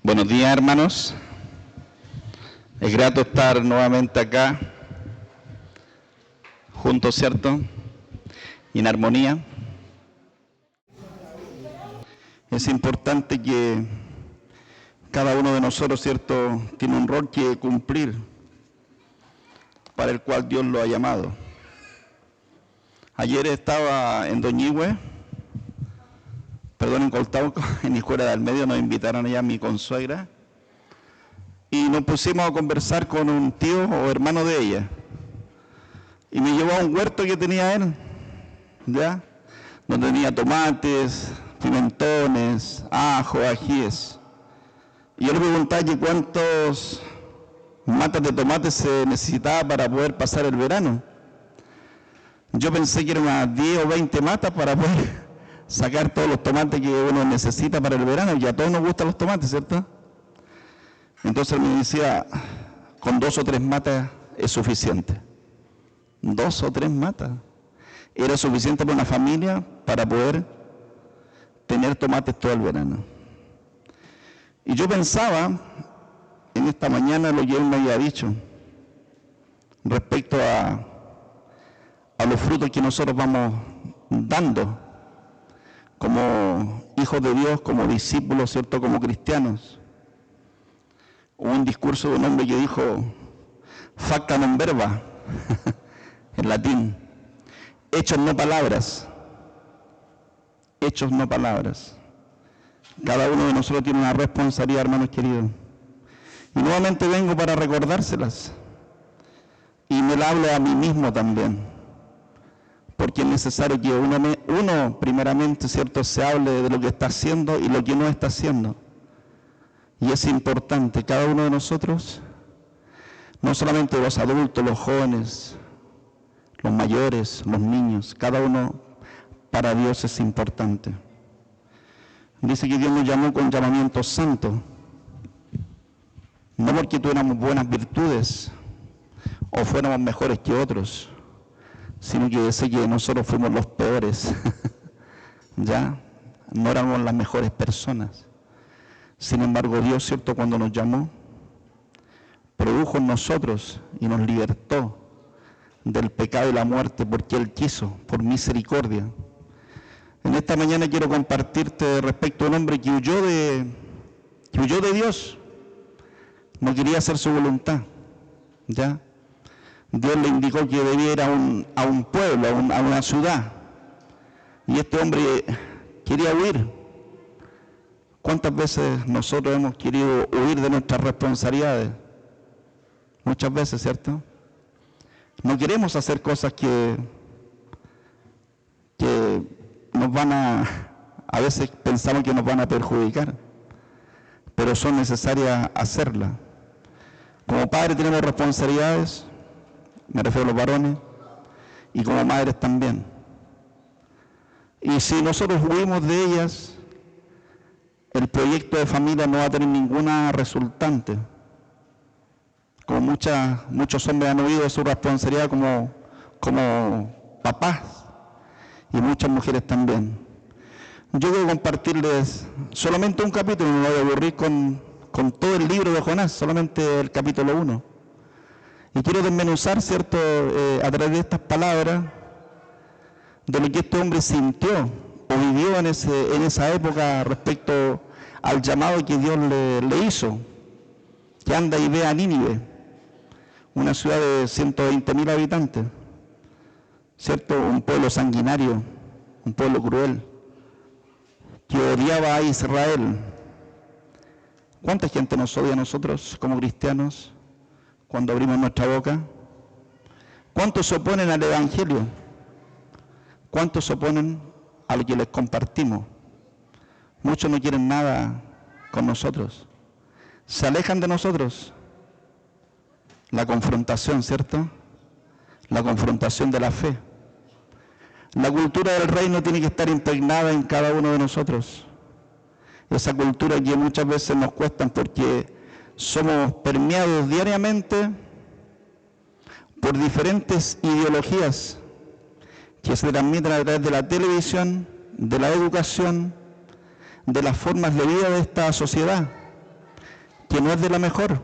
Buenos días, hermanos. Es grato estar nuevamente acá, juntos, ¿cierto? Y en armonía. Es importante que cada uno de nosotros, ¿cierto?, tiene un rol que cumplir para el cual Dios lo ha llamado. Ayer estaba en Doñihue, en Coltauco, en Hijuela del Medio, nos invitaron allá a mi consuegra, y nos pusimos a conversar con un tío o hermano de ella. Y me llevó a un huerto que tenía él, ¿ya? Donde tenía tomates, pimentones, ajo, ajíes. Y yo le preguntaba que cuántos matas de tomate se necesitaba para poder pasar el verano. Yo pensé que eran unas 10 o 20 matas para poder sacar todos los tomates que uno necesita para el verano, y a todos nos gustan los tomates, ¿cierto? Entonces él me decía, con 2 o 3 matas es suficiente. 2 o 3 matas. Era suficiente para una familia para poder tener tomates todo el verano. Y yo pensaba, en esta mañana, lo que él me había dicho, respecto a los frutos que nosotros vamos dando como hijos de Dios, como discípulos, ¿cierto?, como cristianos. Hubo un discurso de un hombre que dijo, facta non verba, en latín, hechos no palabras, hechos no palabras. Cada uno de nosotros tiene una responsabilidad, hermanos queridos. Y nuevamente vengo para recordárselas. Y me la hablo a mí mismo también. Porque es necesario que uno primeramente, ¿cierto?, se hable de lo que está haciendo y lo que no está haciendo. Y es importante, cada uno de nosotros, no solamente los adultos, los jóvenes, los mayores, los niños, cada uno para Dios es importante. Dice que Dios nos llamó con llamamiento santo, no porque tuviéramos buenas virtudes o fuéramos mejores que otros, sino que dice que nosotros fuimos los peores, ya, no éramos las mejores personas. Sin embargo, Dios, ¿cierto?, cuando nos llamó, produjo en nosotros y nos libertó del pecado y la muerte, porque Él quiso, por misericordia. En esta mañana quiero compartirte respecto a un hombre que huyó de Dios, no quería hacer su voluntad, ¿ya? Dios le indicó que debía ir a un pueblo, a una ciudad, y este hombre quería huir. ¿Cuántas veces nosotros hemos querido huir de nuestras responsabilidades? Muchas veces, ¿cierto? No queremos hacer cosas que nos van a veces pensamos que nos van a perjudicar, pero son necesarias hacerlas. Como padres tenemos responsabilidades, me refiero a los varones, y como madres también. Y si nosotros huimos de ellas, el proyecto de familia no va a tener ninguna resultante. Como muchos hombres han huido de su responsabilidad como papás, y muchas mujeres también. Yo quiero compartirles solamente un capítulo, no me voy a aburrir con todo el libro de Jonás, solamente el capítulo 1. Y quiero desmenuzar, ¿cierto?, a través de estas palabras, de lo que este hombre sintió o vivió en esa época respecto al llamado que Dios le hizo, que anda y ve a Nínive, una ciudad de 120.000 habitantes, ¿cierto?, un pueblo sanguinario, un pueblo cruel, que odiaba a Israel. ¿Cuánta gente nos odia a nosotros como cristianos cuando abrimos nuestra boca? ¿Cuántos se oponen al Evangelio? ¿Cuántos se oponen a lo que les compartimos? Muchos no quieren nada con nosotros. Se alejan de nosotros. La confrontación, ¿cierto? La confrontación de la fe. La cultura del reino tiene que estar impregnada en cada uno de nosotros. Esa cultura que muchas veces nos cuesta porque somos permeados diariamente por diferentes ideologías que se transmiten a través de la televisión, de la educación, de las formas de vida de esta sociedad. que no es de la mejor.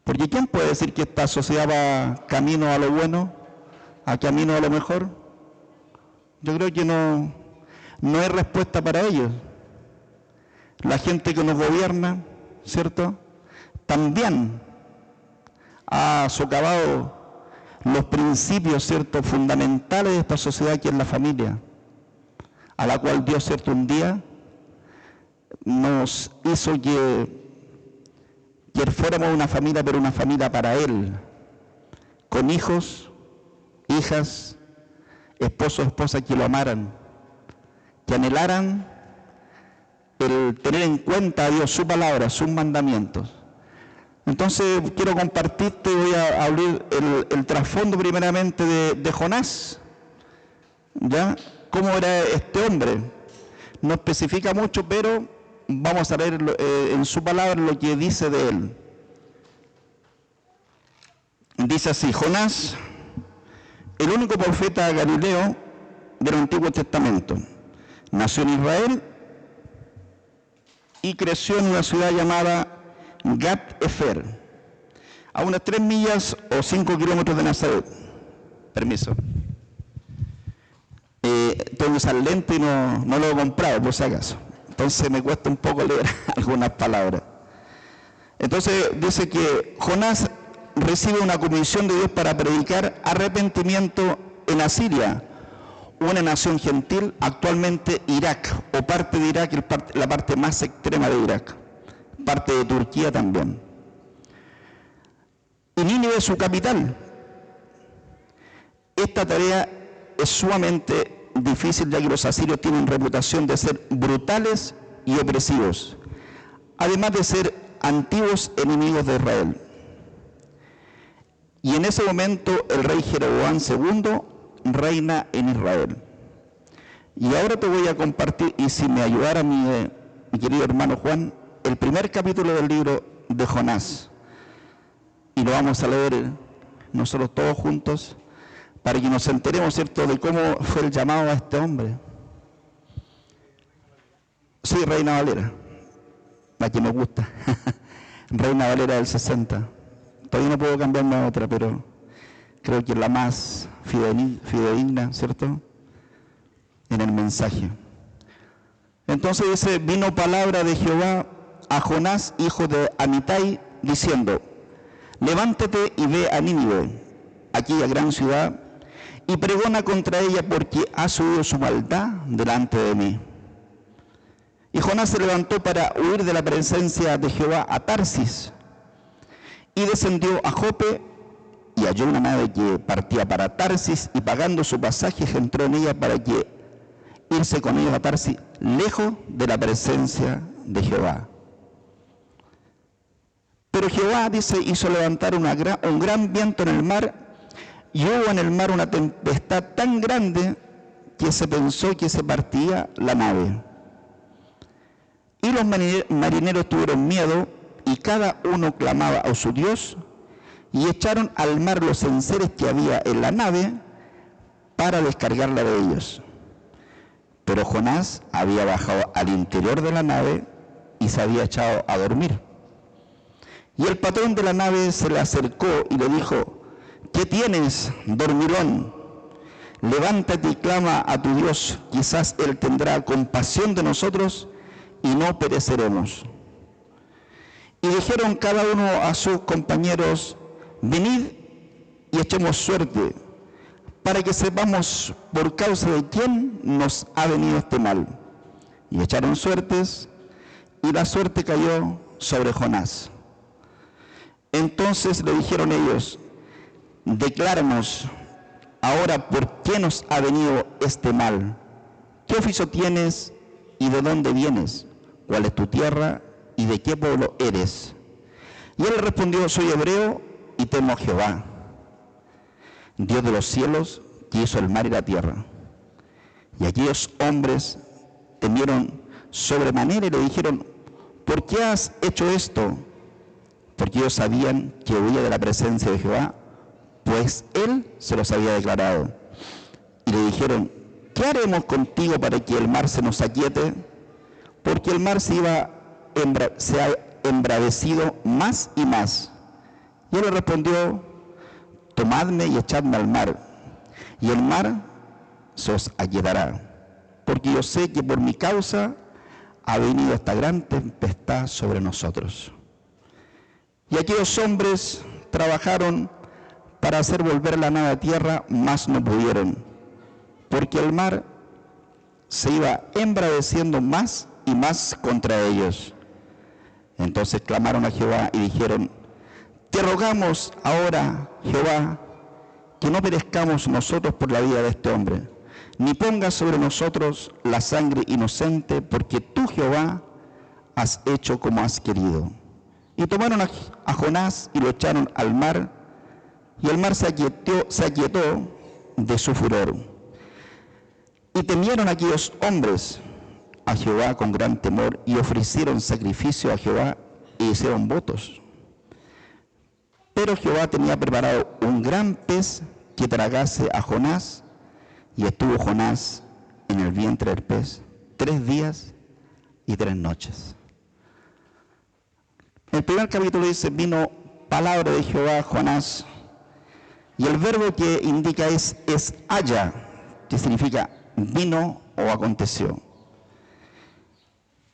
Porque ¿quién puede decir que esta sociedad va camino a lo bueno, a camino a lo mejor? Yo creo que no hay respuesta para ellos. La gente que nos gobierna, ¿cierto?, también ha socavado los principios, ¿cierto?, fundamentales de esta sociedad, que es la familia, a la cual Dios, ¿cierto?, un día nos hizo que fuéramos una familia, pero una familia para Él, con hijos, hijas, esposos, esposas que lo amaran, que anhelaran el tener en cuenta a Dios, su palabra, sus mandamientos. Entonces quiero compartirte, voy a abrir el trasfondo primeramente de Jonás, ¿ya? ¿Cómo era este hombre? No especifica mucho, pero vamos a leer en su palabra lo que dice de él. Dice así: Jonás, el único profeta galileo del Antiguo Testamento, nació en Israel y creció en una ciudad llamada Gat-Efer, a unas 3 millas o 5 kilómetros de Nazaret. Permiso. Tengo que usar lente y no lo he comprado, por si acaso. Entonces me cuesta un poco leer algunas palabras. Entonces dice que Jonás recibe una comisión de Dios para predicar arrepentimiento en Asiria, una nación gentil, actualmente Irak, o parte de Irak, la parte más extrema de Irak, parte de Turquía también. Y Nínive es su capital. Esta tarea es sumamente difícil, ya que los asirios tienen reputación de ser brutales y opresivos, además de ser antiguos enemigos de Israel. Y en ese momento el rey Jeroboam II reina en Israel. Y ahora te voy a compartir, y si me ayudara mi querido hermano Juan, el primer capítulo del libro de Jonás. Y lo vamos a leer nosotros todos juntos, para que nos enteremos, ¿cierto?, de cómo fue el llamado a este hombre. Sí, Reina Valera, la que me gusta. Reina Valera del 60. Todavía no puedo cambiarme a otra, pero creo que es la más fidedigna, ¿cierto?, en el mensaje. Entonces dice: vino palabra de Jehová a Jonás, hijo de Amitai, diciendo: levántate y ve a Nínive, aquella gran ciudad, y pregona contra ella, porque ha subido su maldad delante de mí. Y Jonás se levantó para huir de la presencia de Jehová a Tarsis, y descendió a Jope, y halló una nave que partía para Tarsis, y pagando su pasaje entró en ella para que irse con ellos a Tarsis, lejos de la presencia de Jehová. Pero Jehová, dice, hizo levantar un gran viento en el mar, y hubo en el mar una tempestad tan grande que se pensó que se partía la nave. Y los marineros tuvieron miedo, y cada uno clamaba a su Dios, y echaron al mar los enseres que había en la nave para descargarla de ellos. Pero Jonás había bajado al interior de la nave y se había echado a dormir. Y el patrón de la nave se le acercó y le dijo: ¿qué tienes, dormilón? Levántate y clama a tu Dios, quizás Él tendrá compasión de nosotros y no pereceremos. Y dijeron cada uno a sus compañeros: venid y echemos suerte, para que sepamos por causa de quién nos ha venido este mal. Y echaron suertes, y la suerte cayó sobre Jonás. Entonces le dijeron ellos: decláranos ahora por qué nos ha venido este mal. ¿Qué oficio tienes y de dónde vienes? ¿Cuál es tu tierra y de qué pueblo eres? Y él respondió: soy hebreo y temo a Jehová, Dios de los cielos, que hizo el mar y la tierra. Y aquellos hombres temieron sobremanera y le dijeron: ¿por qué has hecho esto? Porque ellos sabían que huía de la presencia de Jehová, pues él se los había declarado. Y le dijeron: ¿qué haremos contigo para que el mar se nos aquiete? Porque el mar se iba se ha embravecido más y más. Y él le respondió: tomadme y echadme al mar, y el mar se os aquietará, porque yo sé que por mi causa ha venido esta gran tempestad sobre nosotros. Y aquellos hombres trabajaron para hacer volver la nave a tierra, mas no pudieron, porque el mar se iba embraveciendo más y más contra ellos. Entonces clamaron a Jehová y dijeron: te rogamos ahora, Jehová, que no perezcamos nosotros por la vida de este hombre, ni pongas sobre nosotros la sangre inocente, porque tú, Jehová, has hecho como has querido. Y tomaron a Jonás y lo echaron al mar, y el mar se aquietó de su furor. Y temieron aquellos hombres a Jehová con gran temor, y ofrecieron sacrificio a Jehová e hicieron votos. Pero Jehová tenía preparado un gran pez que tragase a Jonás, y estuvo Jonás en el vientre del pez 3 días y 3 noches. El primer capítulo dice: vino palabra de Jehová a Jonás, y el verbo que indica es haya, que significa vino o aconteció.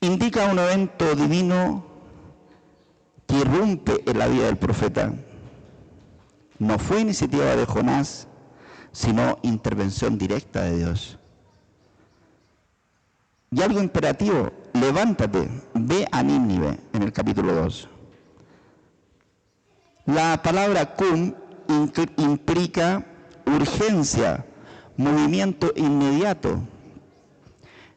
Indica un evento divino que irrumpe en la vida del profeta. No fue iniciativa de Jonás, sino intervención directa de Dios. Y algo imperativo: levántate, ve a Nínive, en el capítulo 2. La palabra cum implica urgencia, movimiento inmediato.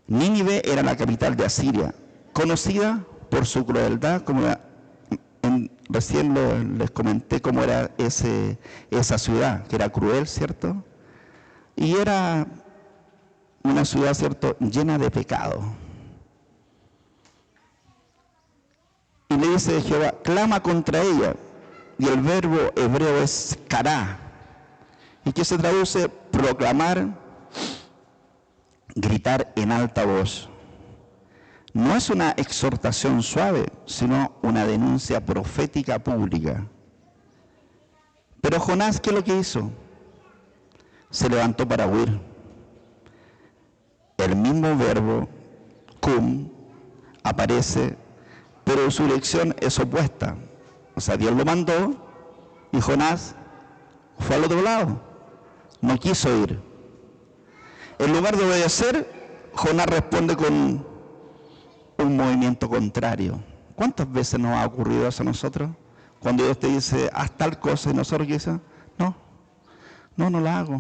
Nínive era la capital de Asiria, conocida por su crueldad, como recién les comenté cómo era esa ciudad, que era cruel, ¿cierto? Y era una ciudad, ¿cierto?, llena de pecado. Y le dice Jehová: clama contra ella. Y el verbo hebreo es kará, y que se traduce proclamar, gritar en alta voz. No es una exhortación suave, sino una denuncia profética pública. Pero Jonás, ¿qué es lo que hizo? Se levantó para huir. El mismo verbo, cum, aparece, pero su dirección es opuesta. O sea, Dios lo mandó y Jonás fue al otro lado. No quiso ir. En lugar de obedecer, Jonás responde con un movimiento contrario. ¿Cuántas veces nos ha ocurrido eso a nosotros? Cuando Dios te dice: haz tal cosa, y nosotros ¿qué decimos? No la hago.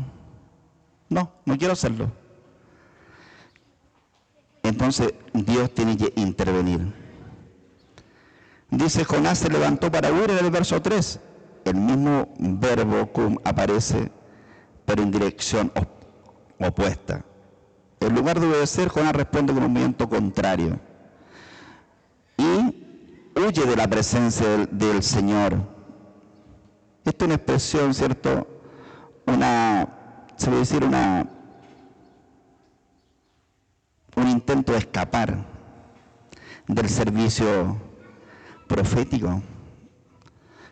No quiero hacerlo. Entonces Dios tiene que intervenir. Dice: Jonás se levantó para huir, en el verso 3. El mismo verbo cum aparece, pero en dirección opuesta. En lugar de obedecer, Jonás responde con un movimiento contrario y huye de la presencia del Señor. Esta es una expresión, ¿cierto? Se puede decir un intento de escapar del servicio profético,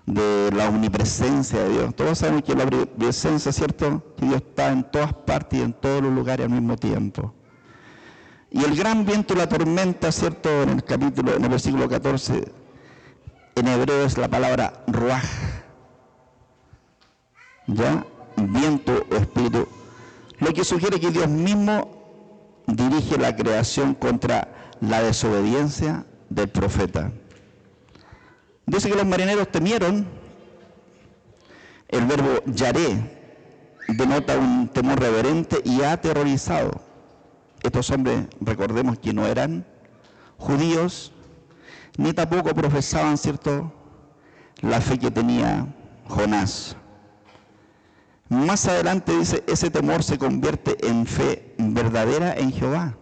de la omnipresencia de Dios. Todos sabemos que la presencia, ¿cierto?, que Dios está en todas partes y en todos los lugares al mismo tiempo. Y el gran viento y la tormenta, ¿cierto?, en el versículo 14, en hebreo es la palabra ruaj, ¿ya? Viento o espíritu, lo que sugiere que Dios mismo dirige la creación contra la desobediencia del profeta. Dice que los marineros temieron. El verbo yaré denota un temor reverente y aterrorizado. Estos hombres, recordemos que no eran judíos, ni tampoco profesaban, ¿cierto?, la fe que tenía Jonás. Más adelante dice: ese temor se convierte en fe verdadera en Jehová.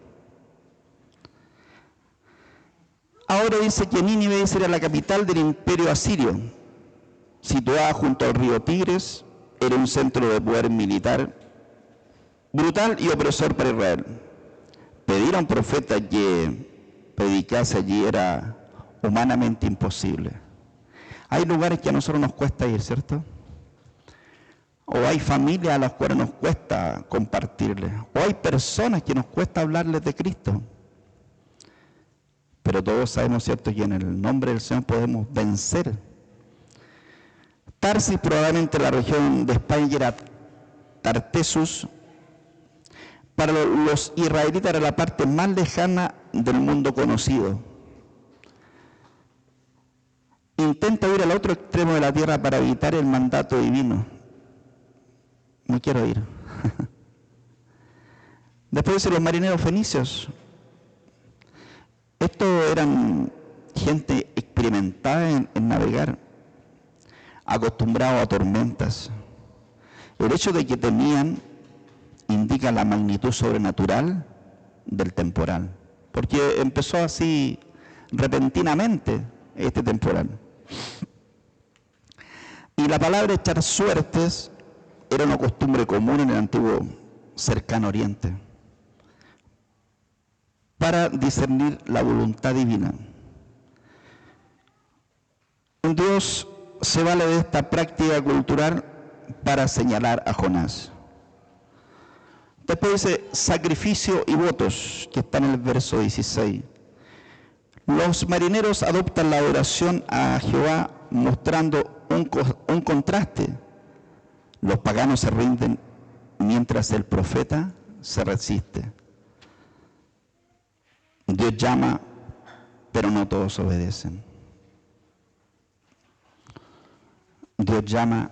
Ahora dice que Nínive era la capital del imperio asirio, situada junto al río Tigres. Era un centro de poder militar brutal y opresor para Israel. Pedir a un profeta que predicase allí era humanamente imposible. Hay lugares que a nosotros nos cuesta ir, ¿cierto? O hay familias a las cuales nos cuesta compartirles. O hay personas que nos cuesta hablarles de Cristo. Pero todos sabemos, ¿cierto?, que en el nombre del Señor podemos vencer. Tarsis, probablemente la región de España, era Tartessus. Para los israelitas era la parte más lejana del mundo conocido. Intenta ir al otro extremo de la tierra para evitar el mandato divino. No quiero ir. Después dice los marineros fenicios. Estos eran gente experimentada en navegar, acostumbrados a tormentas. El hecho de que temían indica la magnitud sobrenatural del temporal, porque empezó así repentinamente este temporal. Y la palabra echar suertes era una costumbre común en el antiguo cercano oriente para discernir la voluntad divina. Dios se vale de esta práctica cultural para señalar a Jonás. Después dice sacrificio y votos, que está en el verso 16. Los marineros adoptan la adoración a Jehová mostrando un contraste. Los paganos se rinden mientras el profeta se resiste. Dios llama, pero no todos obedecen. Dios llama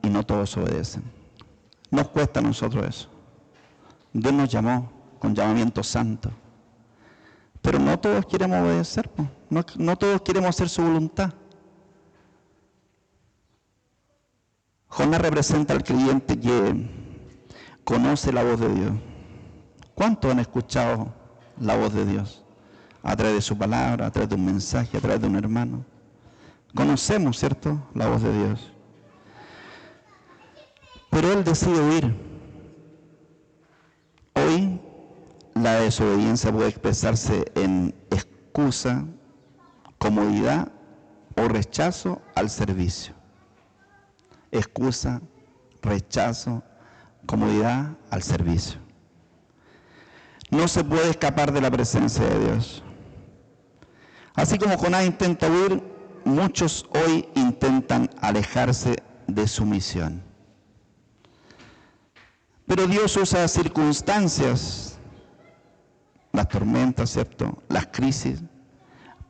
y no todos obedecen. Nos cuesta a nosotros eso. Dios nos llamó con llamamiento santo, pero no todos queremos obedecer, no todos queremos hacer su voluntad. Jonás representa al creyente que conoce la voz de Dios. ¿Cuántos han escuchado la voz de Dios? A través de su palabra, a través de un mensaje, a través de un hermano. Conocemos, ¿cierto?, la voz de Dios. Pero él decide huir. Hoy la desobediencia puede expresarse en excusa, comodidad o rechazo al servicio. Excusa, rechazo, comodidad al servicio. No se puede escapar de la presencia de Dios. Así como Jonás intenta huir, muchos hoy intentan alejarse de su misión. Pero Dios usa circunstancias, las tormentas, ¿cierto?, las crisis,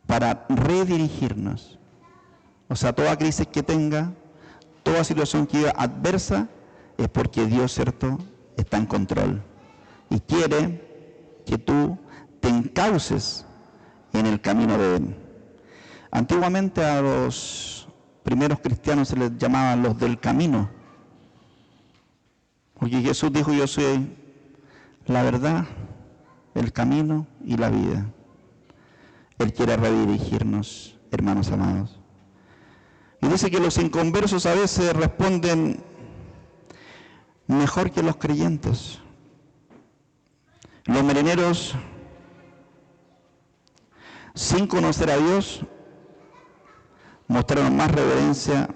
para redirigirnos. O sea, toda crisis que tenga, toda situación que sea adversa, es porque Dios, ¿cierto?, está en control y quiere que tú te encauces en el camino de Él. Antiguamente a los primeros cristianos se les llamaban los del camino, porque Jesús dijo: yo soy la verdad, el camino y la vida. Él quiere redirigirnos, hermanos amados. Y dice que los inconversos a veces responden mejor que los creyentes. Los marineros, sin conocer a Dios, mostraron más reverencia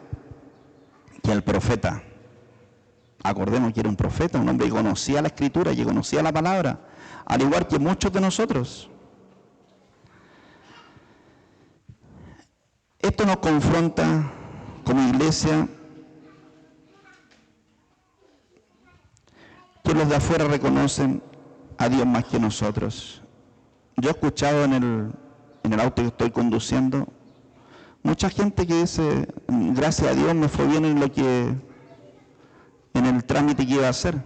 que al profeta. Acordemos que era un profeta, un hombre que conocía la Escritura, que conocía la palabra, al igual que muchos de nosotros. Esto nos confronta como iglesia, que los de afuera reconocen a Dios más que nosotros. Yo he escuchado en el auto que estoy conduciendo mucha gente que dice: gracias a Dios me fue bien en el trámite que iba a hacer.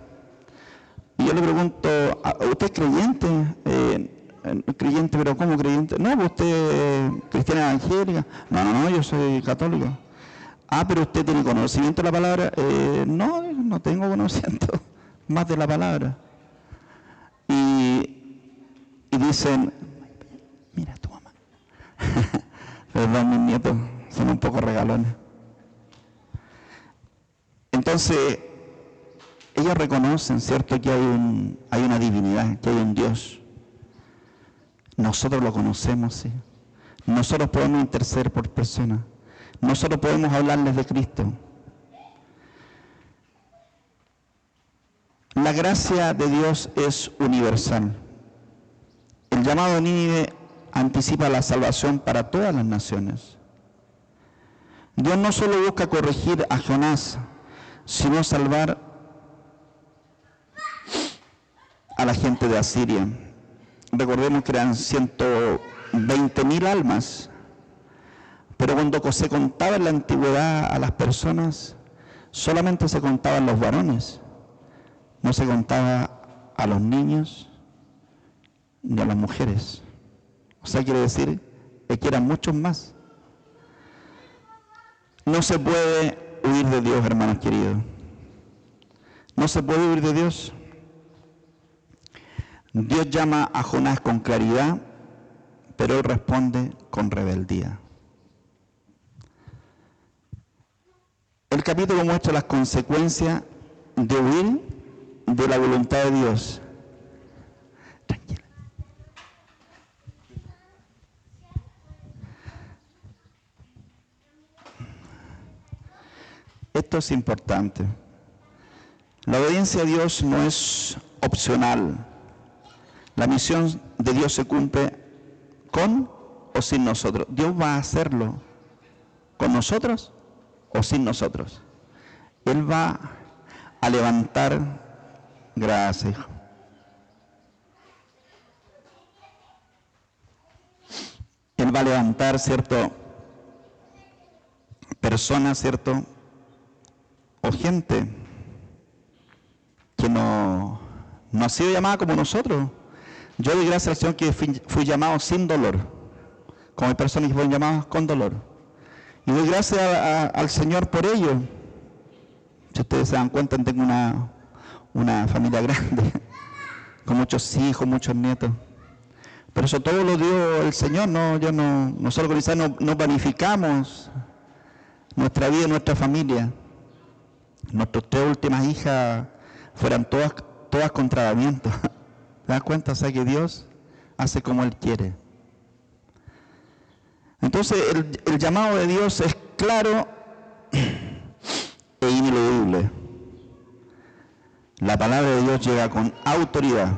Y yo le pregunto: ¿usted es creyente? Creyente, pero ¿cómo creyente? No, pues usted es cristiana evangélica. No, yo soy católico. Pero usted tiene conocimiento de la palabra. No tengo conocimiento más de la palabra. Y dicen: mira tu mamá. Perdón, mis nietos son un poco regalones. Entonces, ellos reconocen, ¿cierto?, que hay una divinidad, que hay un Dios. Nosotros lo conocemos, sí. Nosotros podemos interceder por personas. Nosotros podemos hablarles de Cristo. La gracia de Dios es universal. El llamado de Nínive anticipa la salvación para todas las naciones. Dios no solo busca corregir a Jonás, sino salvar a la gente de Asiria. Recordemos que eran 120.000 almas, pero cuando se contaba en la antigüedad a las personas, solamente se contaban los varones, no se contaba a los niños ni a las mujeres. O sea, quiere decir que eran muchos más. No se puede huir de Dios, hermanos queridos. No se puede huir de Dios. Dios llama a Jonás con claridad, pero él responde con rebeldía. El capítulo muestra las consecuencias de huir de la voluntad de Dios. Tranquila. Esto es importante. La obediencia a Dios no es opcional. La misión de Dios se cumple con o sin nosotros. Dios va a hacerlo con nosotros o sin nosotros. Él va a levantar, gracias, hijo. Él va a levantar, ¿cierto?, personas, ¿cierto?, o gente que no ha sido llamada como nosotros. Yo doy gracias al Señor que fui llamado sin dolor, como hay personas que fueron llamadas con dolor. Y doy gracias al Señor por ello. Si ustedes se dan cuenta, tengo una familia grande, con muchos hijos, muchos nietos. Pero eso todo lo dio el Señor, nosotros con Isaac no planificamos nuestra vida y nuestra familia. Nuestras 3 últimas hijas fueran todas con tratamiento. ¿Te das cuenta? O sea que Dios hace como Él quiere. Entonces el llamado de Dios es claro e ineludible. La palabra de Dios llega con autoridad.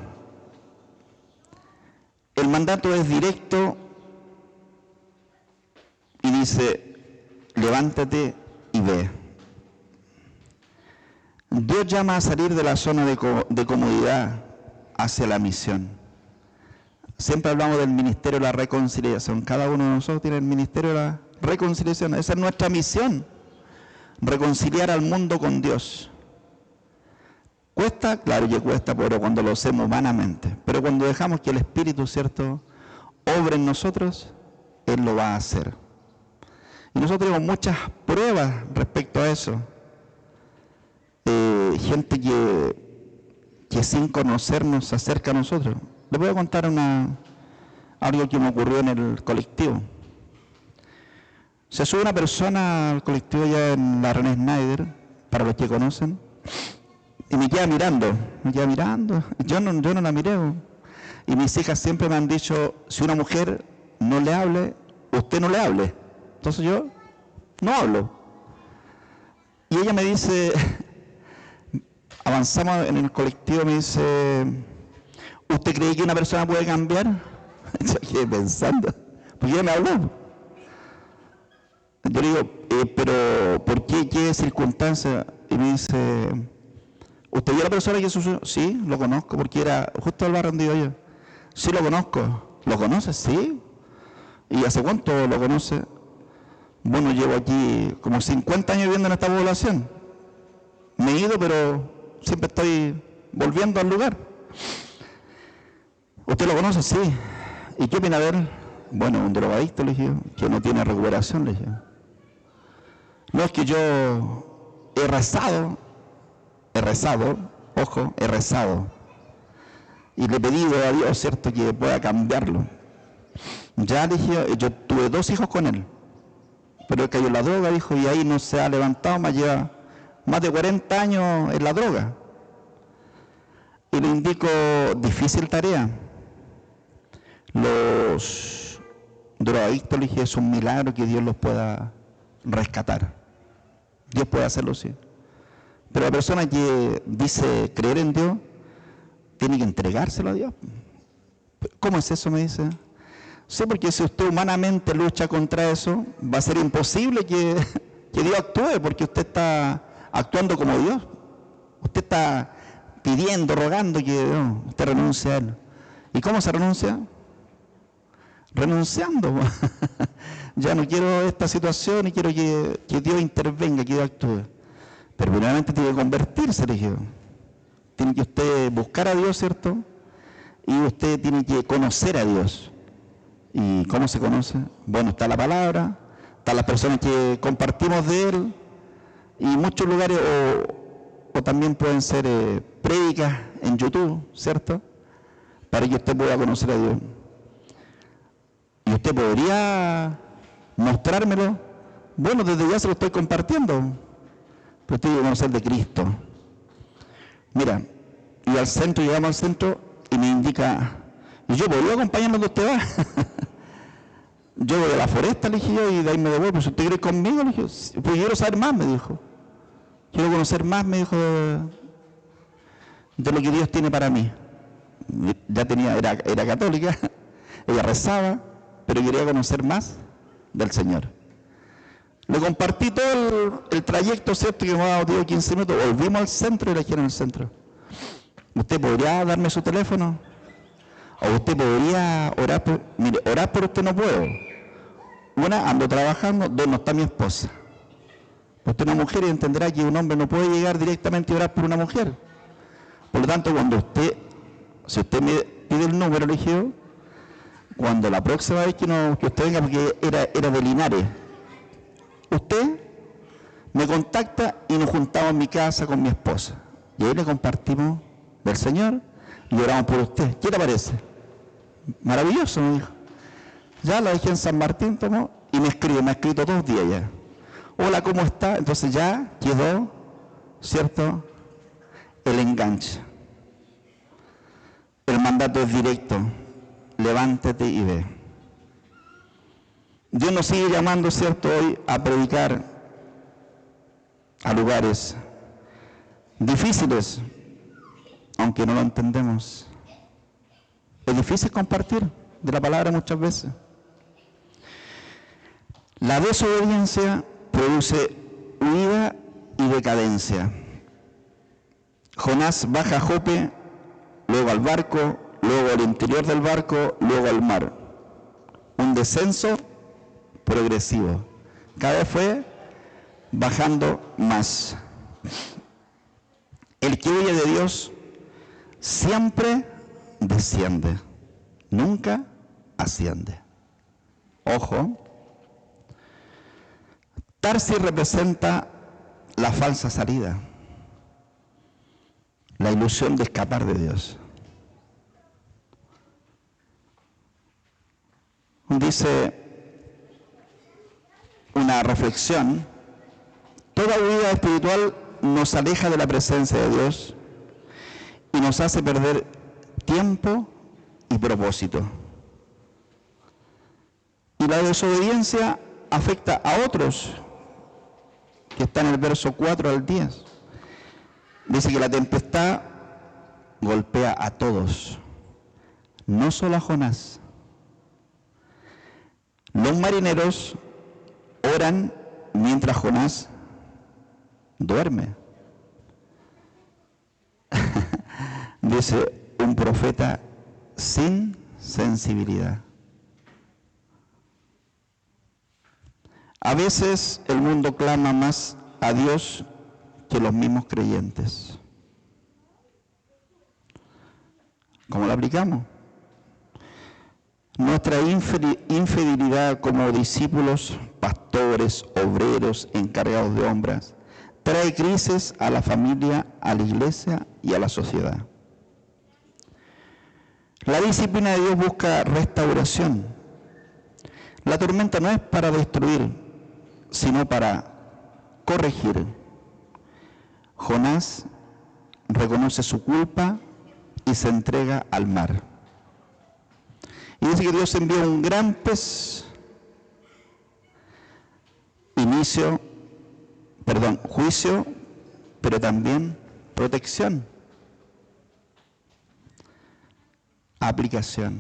El mandato es directo y dice: levántate y ve. Dios llama a salir de la zona de comodidad hacia la misión. Siempre hablamos del ministerio de la reconciliación. Cada uno de nosotros tiene el ministerio de la reconciliación. Esa es nuestra misión. Reconciliar al mundo con Dios. ¿Cuesta? Claro que cuesta, pero cuando lo hacemos humanamente. Pero cuando dejamos que el Espíritu, ¿cierto?, obre en nosotros, Él lo va a hacer. Y nosotros tenemos muchas pruebas respecto a eso. Gente que sin conocernos se acerca a nosotros. Les voy a contar algo que me ocurrió en el colectivo. Se sube una persona al colectivo allá en la René Snyder, para los que conocen, y me queda mirando. Yo no la miré. Y mis hijas siempre me han dicho: si una mujer no le hable, usted no le hable. Entonces yo no hablo. Y ella me dice, avanzamos en el colectivo, me dice: ¿usted cree que una persona puede cambiar? Yo quedé pensando, porque ella me habló. Yo le digo, pero ¿por qué? ¿Qué circunstancia? Y me dice: ¿usted vio a la persona que sucedió? Sí, lo conozco, porque era justo al barrio donde iba yo. Sí, lo conozco. ¿Lo conoce? Sí. ¿Y hace cuánto lo conoce? Bueno, llevo aquí como 50 años viviendo en esta población. Me he ido, pero siempre estoy volviendo al lugar. ¿Usted lo conoce? Sí. ¿Y qué opina de él? Bueno, un drogadicto, le dije, que no tiene recuperación, le dije. No, es que yo he rezado, ojo, he rezado. Y le he pedido a Dios, ¿cierto?, que pueda cambiarlo. Ya le dije, yo tuve 2 hijos con él, pero él cayó en la droga, dijo, y ahí no se ha levantado, más lleva más de 40 años en la droga. Y le indico, difícil tarea. Los drogadictos, le dije, es un milagro que Dios los pueda rescatar. Dios puede hacerlo, sí. Pero la persona que dice creer en Dios, tiene que entregárselo a Dios. ¿Cómo es eso? Me dice. Sí, porque si usted humanamente lucha contra eso, va a ser imposible que Dios actúe, porque usted está actuando como Dios. Usted está pidiendo, rogando que usted renuncie a Él. ¿Y cómo se renuncia? Renunciando. Ya no quiero esta situación y quiero que Dios intervenga, que Dios actúe. Pero primeramente tiene que convertirse, le dije. Tiene que usted buscar a Dios, ¿cierto? Y usted tiene que conocer a Dios. ¿Y cómo se conoce? Bueno, está la palabra, están las personas que compartimos de Él, y muchos lugares, o también pueden ser prédicas en YouTube, ¿cierto? Para que usted pueda conocer a Dios. Y usted podría mostrármelo. Bueno, desde ya se lo estoy compartiendo. Pero usted tiene que conocer de Cristo. Mira, y al centro, llegamos al centro y me indica, y yo podría acompañarlo donde usted va. Yo voy a la foresta, le dije yo, y de ahí me devuelvo. Si usted quiere ir conmigo, le dije, pues quiero saber más, me dijo. Quiero conocer más, me dijo, de lo que Dios tiene para mí. Ya era católica, ella rezaba, pero quería conocer más del Señor. Le compartí todo el trayecto, ¿cierto? Que me ha dado 10 o 15 minutos. Volvimos al centro y la quiero en el centro. ¿Usted podría darme su teléfono? ¿O usted podría orar por...? Mire, orar por usted no puedo. Una, ando trabajando. Dos, no está mi esposa. Usted es una mujer y entenderá que un hombre no puede llegar directamente a orar por una mujer. Por lo tanto, si usted me pide el número, le dije yo, cuando la próxima vez que usted venga, porque era de Linares, usted me contacta y nos juntamos en mi casa con mi esposa. Y ahí le compartimos del Señor y oramos por usted. ¿Qué le parece? Maravilloso, me dijo. Ya la dejé en San Martín, tomó, y me ha escrito 2 días ya. Hola, ¿cómo está? Entonces ya quedó, ¿cierto?, el enganche. El mandato es directo. Levántate y ve. Dios nos sigue llamando, ¿cierto?, hoy a predicar a lugares difíciles, aunque no lo entendemos. Es difícil compartir de la palabra muchas veces. La desobediencia produce huida y decadencia. Jonás baja a Jope, luego al barco, luego al interior del barco, luego al mar. Un descenso progresivo. Cada vez fue bajando más. El que huye de Dios siempre desciende, nunca asciende. Ojo, Tarsis representa la falsa salida, la ilusión de escapar de Dios. Dice una reflexión: toda huida espiritual nos aleja de la presencia de Dios y nos hace perder tiempo y propósito. Y la desobediencia afecta a otros, que está en el verso 4 al 10. Dice que la tempestad golpea a todos, no solo a Jonás. Los marineros oran mientras Jonás duerme. Dice un profeta sin sensibilidad. A veces el mundo clama más a Dios que los mismos creyentes. ¿Cómo lo aplicamos? Nuestra infidelidad como discípulos, pastores, obreros, encargados de obras, trae crisis a la familia, a la iglesia y a la sociedad. La disciplina de Dios busca restauración. La tormenta no es para destruir, sino para corregir. Jonás reconoce su culpa y se entrega al mar. Y dice que Dios envió un gran pez juicio, pero también protección. Aplicación.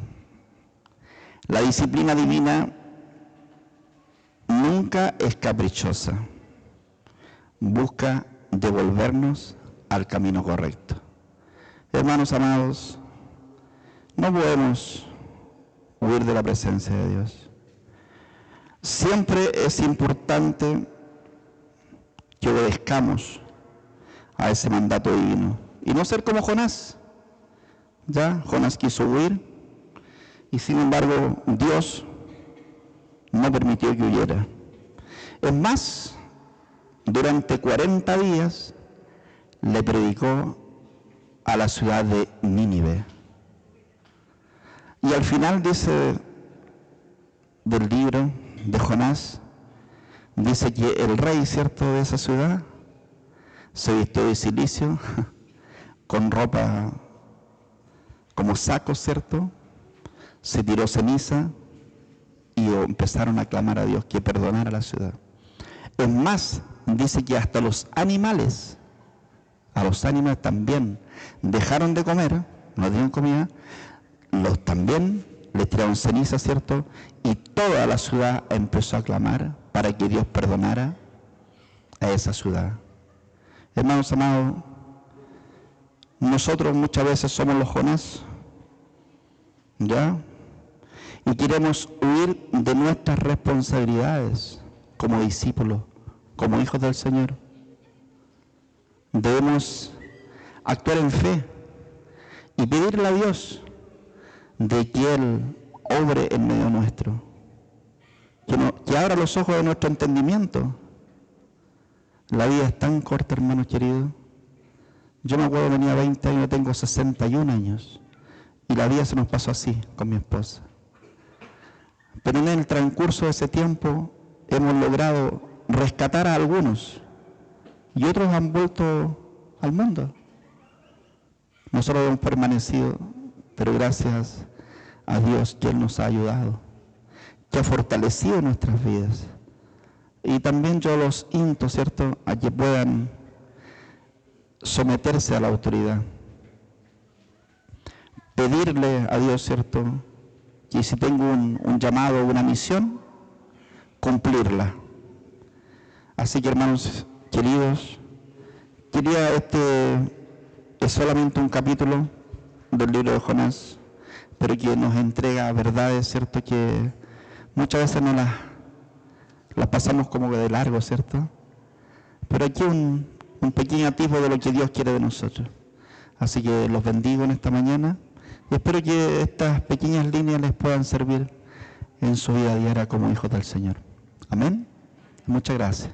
La disciplina divina nunca es caprichosa. Busca devolvernos al camino correcto. Hermanos amados, no podemos huir de la presencia de Dios. Siempre es importante que obedezcamos a ese mandato divino y no ser como Jonás. Ya, Jonás quiso huir y sin embargo Dios no permitió que huyera. Es más, durante 40 días le predicó a la ciudad de Nínive. Y al final dice del libro de Jonás, dice que el rey, ¿cierto?, de esa ciudad se vistió de cilicio, con ropa como sacos, ¿cierto? Se tiró ceniza y empezaron a clamar a Dios que perdonara la ciudad. Es más, dice que hasta los animales, a los animales también dejaron de comer, no dieron comida, los también les tiraron ceniza, ¿cierto? Y toda la ciudad empezó a clamar para que Dios perdonara a esa ciudad. Hermanos amados, nosotros muchas veces somos los Jonás, ¿ya? Y queremos huir de nuestras responsabilidades como discípulos, como hijos del Señor. Debemos actuar en fe y pedirle a Dios de que Él obre en medio nuestro, que abra los ojos de nuestro entendimiento. La vida es tan corta, hermanos queridos. Yo me acuerdo, tenía 20 años, tengo 61 años. Y la vida se nos pasó así, con mi esposa. Pero en el transcurso de ese tiempo hemos logrado rescatar a algunos. Y otros han vuelto al mundo. Nosotros hemos permanecido, pero gracias a Dios que Él nos ha ayudado, que ha fortalecido nuestras vidas. Y también yo los insto, ¿cierto?, a que puedan someterse a la autoridad. Pedirle a Dios, ¿cierto?, que si tengo un llamado, una misión, cumplirla. Así que, hermanos queridos, es solamente un capítulo del libro de Jonás, pero que nos entrega verdades, ¿cierto?, que muchas veces no las pasamos como que de largo, ¿cierto? Pero aquí un pequeño atisbo de lo que Dios quiere de nosotros. Así que los bendigo en esta mañana y espero que estas pequeñas líneas les puedan servir en su vida diaria como hijos del Señor. Amén. Muchas gracias.